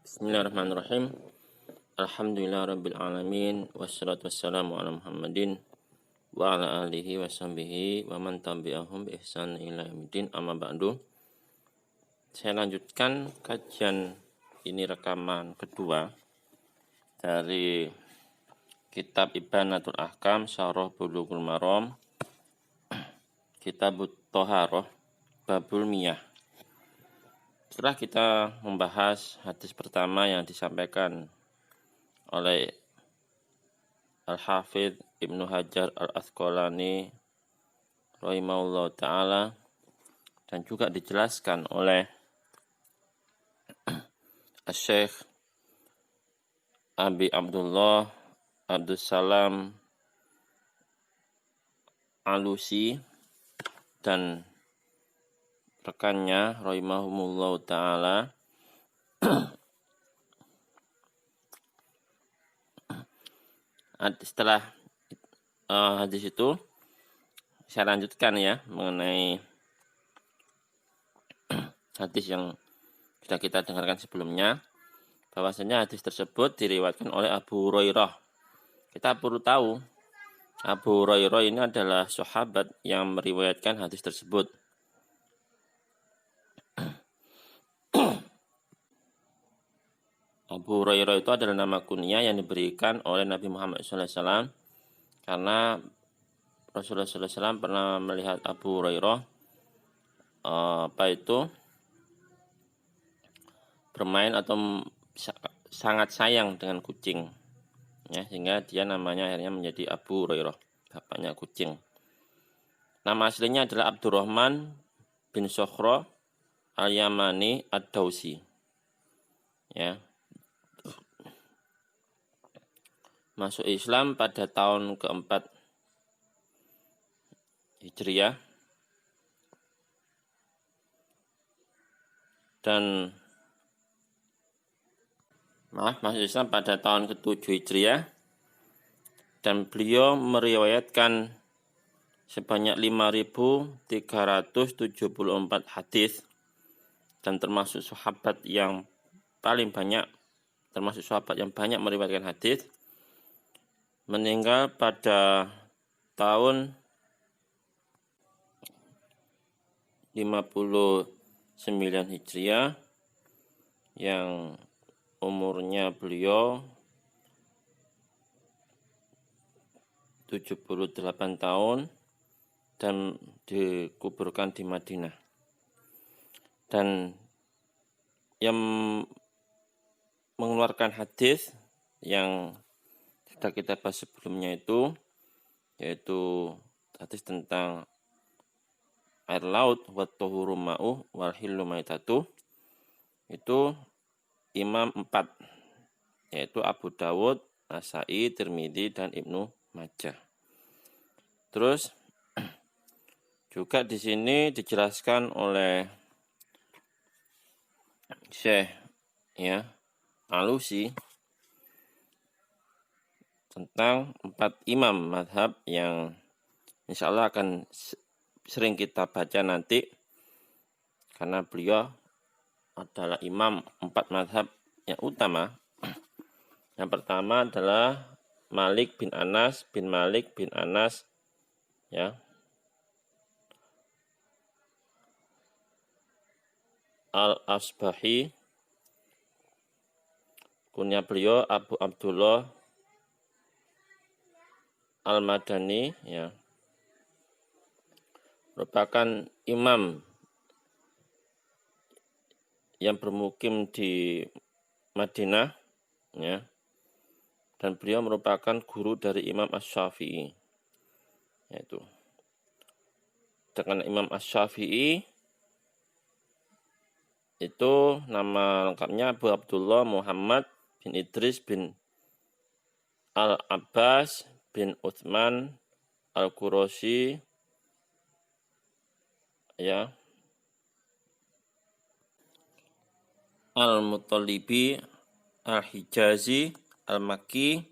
Bismillahirrahmanirrahim. Alhamdulillahirrabbilalamin. Wassalatu wassalamu ala Muhammadin wa ala alihi wa sahbihi wa man tabi'ahum bi ihsan ila yaumil amma ba'du. Saya lanjutkan kajian ini, rekaman kedua dari kitab Ibanatul Ahkam Syarah Bulughul Maram, Kitabut Thaharah, Babul Miyah. Setelah kita membahas hadis pertama yang disampaikan oleh Al-Hafidh Ibnu Hajar Al-Asqalani rahimahullah ta'ala, dan juga dijelaskan oleh Syekh Abi Abdullah Abdus Salam Alusi dan rekannya rahimahumullah ta'ala, setelah hadis itu saya lanjutkan ya mengenai hadis yang sudah kita dengarkan sebelumnya, bahwasanya hadis tersebut diriwayatkan oleh Abu Hurairah. Kita perlu tahu Abu Hurairah ini adalah sahabat yang meriwayatkan hadis tersebut. Abu Hurairah itu adalah nama kunyah yang diberikan oleh Nabi Muhammad SAW, karena Rasulullah SAW pernah melihat Abu Hurairah bermain atau sangat sayang dengan kucing, ya, sehingga dia namanya akhirnya menjadi Abu Hurairah, bapaknya kucing. Nama aslinya adalah Abdurrahman bin Sokhra Al-Yamani Ad-Dausi, ya. Masuk Islam pada tahun keempat Hijriah dan masuk Islam pada tahun ke-7 Hijriah, dan beliau meriwayatkan sebanyak 5.374 hadis, dan termasuk sahabat yang paling banyak, termasuk sahabat yang banyak meriwayatkan hadis. Meninggal pada tahun 59 Hijriah, yang umurnya beliau 78 tahun, dan dikuburkan di Madinah. Dan yang mengeluarkan hadis yang sudah kita bahas sebelumnya itu, yaitu hadis tentang air laut, wa tahuru ma'uh wal hillu maitatuh, itu Imam 4, yaitu Abu Dawud, Nasai, Tirmidzi, dan Ibnu Majah. Terus juga di sini dijelaskan oleh Syekh Alusi tentang 4 imam madhab yang insya Allah akan sering kita baca nanti, karena beliau adalah imam 4 madhab yang utama. Yang pertama adalah Malik bin Anas bin Malik bin Anas, ya, Al-Asbahi, kunyah beliau Abu Abdullah Al-Madani, ya, merupakan imam yang bermukim di Madinah, ya, dan beliau merupakan guru dari Imam Asy-Syafi'i, yaitu dengan Imam Asy-Syafi'i itu nama lengkapnya Abu Abdullah Muhammad bin Idris bin Al-Abbas bin Utsman Al-Qurashi, ya, Al-Muttalibi Al-Hijazi Al-Makki,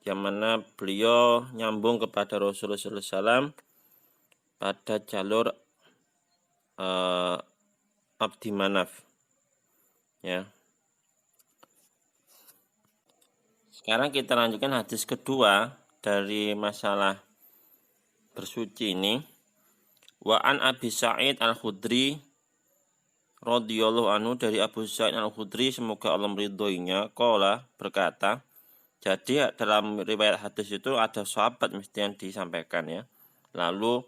yang mana beliau nyambung kepada Rasulullah SAW pada jalur Abdi Manaf, ya. Sekarang kita lanjutkan hadis kedua dari masalah bersuci ini. Wa an Abi Sa'id Al-Khudri radhiyallahu anhu, dari Abu Sa'id Al-Khudri semoga Allah meridhoinya, qala berkata. Jadi dalam riwayat hadis itu ada sahabat mesti yang disampaikan ya. Lalu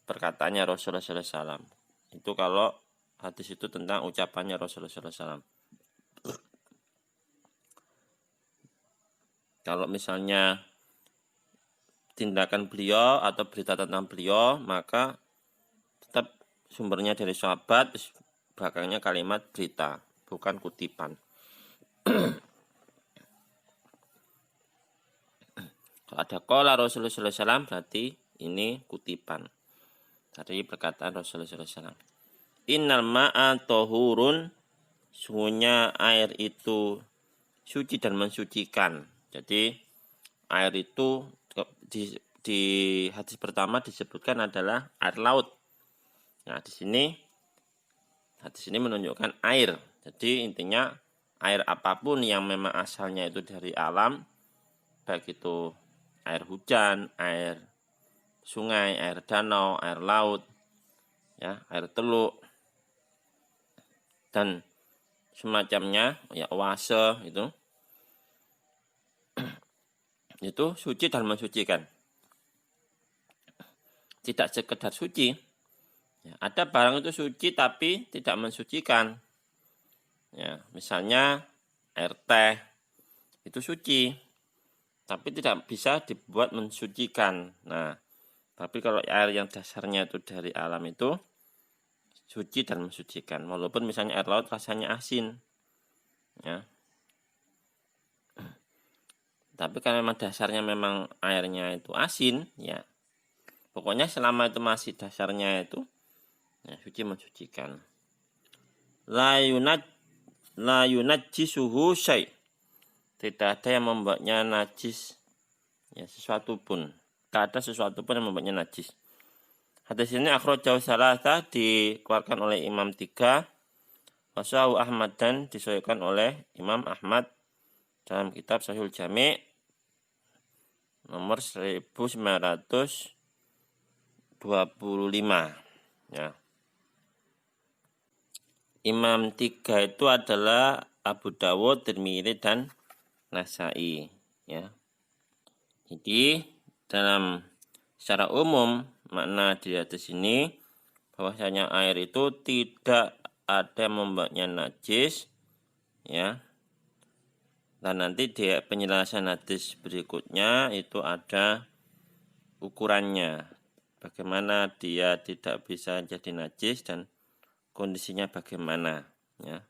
perkataannya Rasulullah SAW. Itu kalau hadis itu tentang ucapannya Rasulullah SAW. Kalau misalnya tindakan beliau atau berita tentang beliau, maka tetap sumbernya dari sahabat, belakangnya kalimat berita, bukan kutipan. Kalau ada qala Rasulullah SAW berarti ini kutipan dari perkataan Rasulullah SAW. Innal ma'a tohurun, sungguhnya air itu suci dan mensucikan. Jadi air itu di hadis pertama disebutkan adalah air laut. Nah, di sini hadis ini menunjukkan air. Jadi intinya air apapun yang memang asalnya itu dari alam, baik itu air hujan, air sungai, air danau, air laut, ya, air teluk, dan semacamnya, ya, oase itu suci dan mensucikan. Tidak sekedar suci, ya, ada barang itu suci tapi tidak mensucikan. Ya, misalnya air teh itu suci, tapi tidak bisa dibuat mensucikan. Nah, tapi kalau air yang dasarnya itu dari alam itu suci dan mensucikan. Walaupun misalnya air laut rasanya asin, ya. Tapi karena memang dasarnya memang airnya itu asin, ya. Pokoknya selama itu masih dasarnya itu, ya, suci mensucikan. La yunajjisuhu syai'. Tidak ada yang membuatnya najis, ya, sesuatu pun. Tidak ada sesuatu pun yang membuatnya najis. Hadis ini akhrajahu salasa, dikeluarkan oleh Imam 3, wasahu Ahmad, dan disahihkan oleh Imam Ahmad dalam kitab Sahihul Jami' nomor 1925. Ya. Imam 3 itu adalah Abu Dawud, Tirmidzi, dan Nasai, ya. Jadi dalam secara umum makna di hadis ini bahwasanya air itu tidak ada yang membuatnya najis, ya. Dan nanti di penjelasan hadis berikutnya itu ada ukurannya, bagaimana dia tidak bisa jadi najis dan kondisinya bagaimana, ya.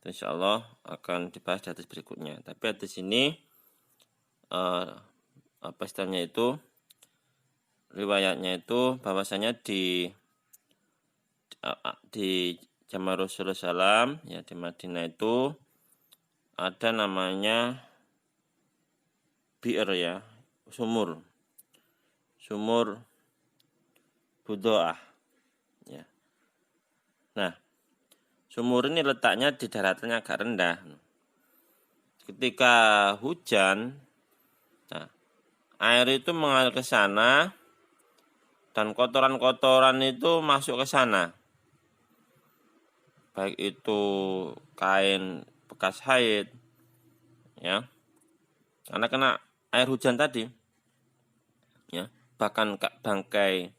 Insya Allah akan dibahas di hadis berikutnya. Tapi hadis ini apa istilahnya itu, riwayatnya itu bahwasanya di zaman Rasulullah SAW, ya, di Madinah itu ada namanya bi'r, ya, sumur Budoah, ya. Nah, sumur ini letaknya di daratannya agak rendah. Ketika hujan, nah, air itu mengalir ke sana dan kotoran-kotoran itu masuk ke sana. Baik itu kain bekas haid, ya. Karena kena air hujan tadi, ya. Bahkan bangkai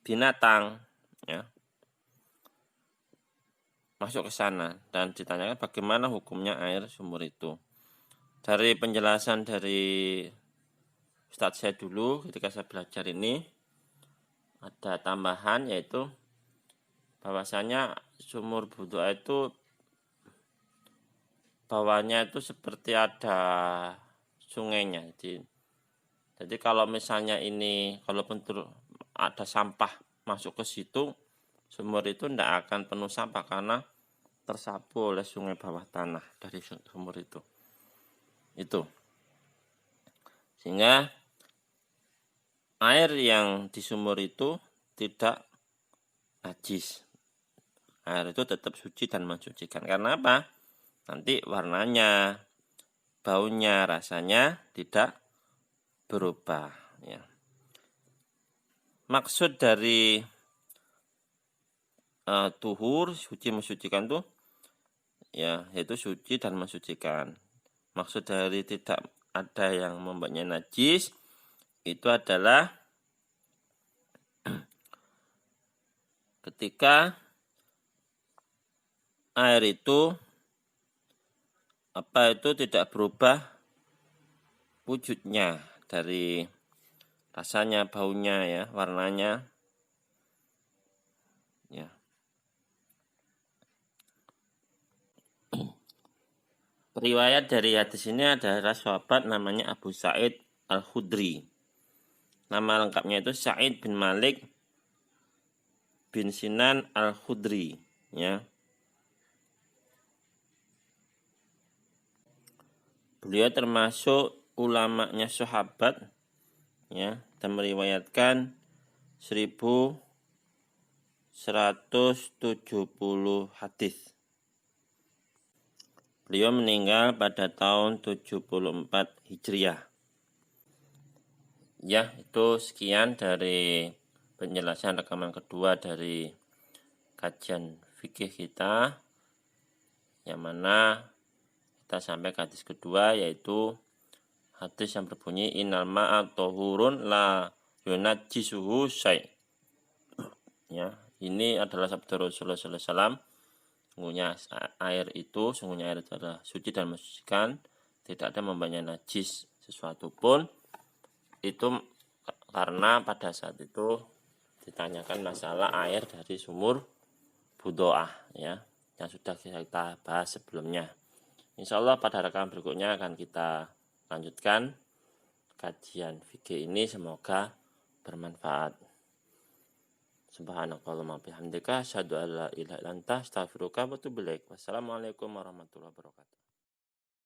binatang, ya, masuk ke sana, dan ditanyakan bagaimana hukumnya air sumur itu. Dari penjelasan dari Ustadz saya dulu ketika saya belajar ini ada tambahan, yaitu bahwasanya sumur Budoah itu bawahnya itu seperti ada sungainya. Jadi kalau misalnya ini kalaupun ada sampah masuk ke situ, sumur itu tidak akan penuh sampah karena tersapu oleh sungai bawah tanah dari sumur itu. Sehingga air yang di sumur itu tidak najis. Air itu tetap suci dan mensucikan. Karena apa? Nanti warnanya, baunya, rasanya tidak berubah. Ya. Maksud dari tuhur, suci mensucikan tuh, ya, yaitu suci dan mensucikan. Maksud dari tidak ada yang membuatnya najis itu adalah ketika air itu tidak berubah wujudnya dari rasanya, baunya, ya, warnanya, ya. Riwayat dari hadis ini adalah sahabat namanya Abu Sa'id Al-Khudri. Nama lengkapnya itu Sa'id bin Malik bin Sinan Al-Khudri, ya. Beliau termasuk ulamanya sahabat, ya, dan meriwayatkan 1170 hadis. Beliau meninggal pada tahun 74 Hijriah. Ya, itu sekian dari penjelasan rekaman kedua dari kajian fikih kita, yang mana kita sampai ke hadis kedua, yaitu hadis yang berbunyi innal ma'a tahurun la yunajjisuhu syai'. Ya, ini adalah sabda Rasulullah SAW. Sungguhnya air itu adalah suci dan mensucikan, tidak ada membuatnya najis sesuatu pun. Itu karena pada saat itu ditanyakan masalah air dari sumur Budoah, ya, yang sudah kita bahas sebelumnya. Insya Allah pada rekaman berikutnya akan kita lanjutkan kajian fikih ini, semoga bermanfaat. Subhanakallahumma bihamdika asyhadu an la ilaha illa anta astaghfiruka wa atubu ilaik. Wassalamualaikum warahmatullahi wabarakatuh.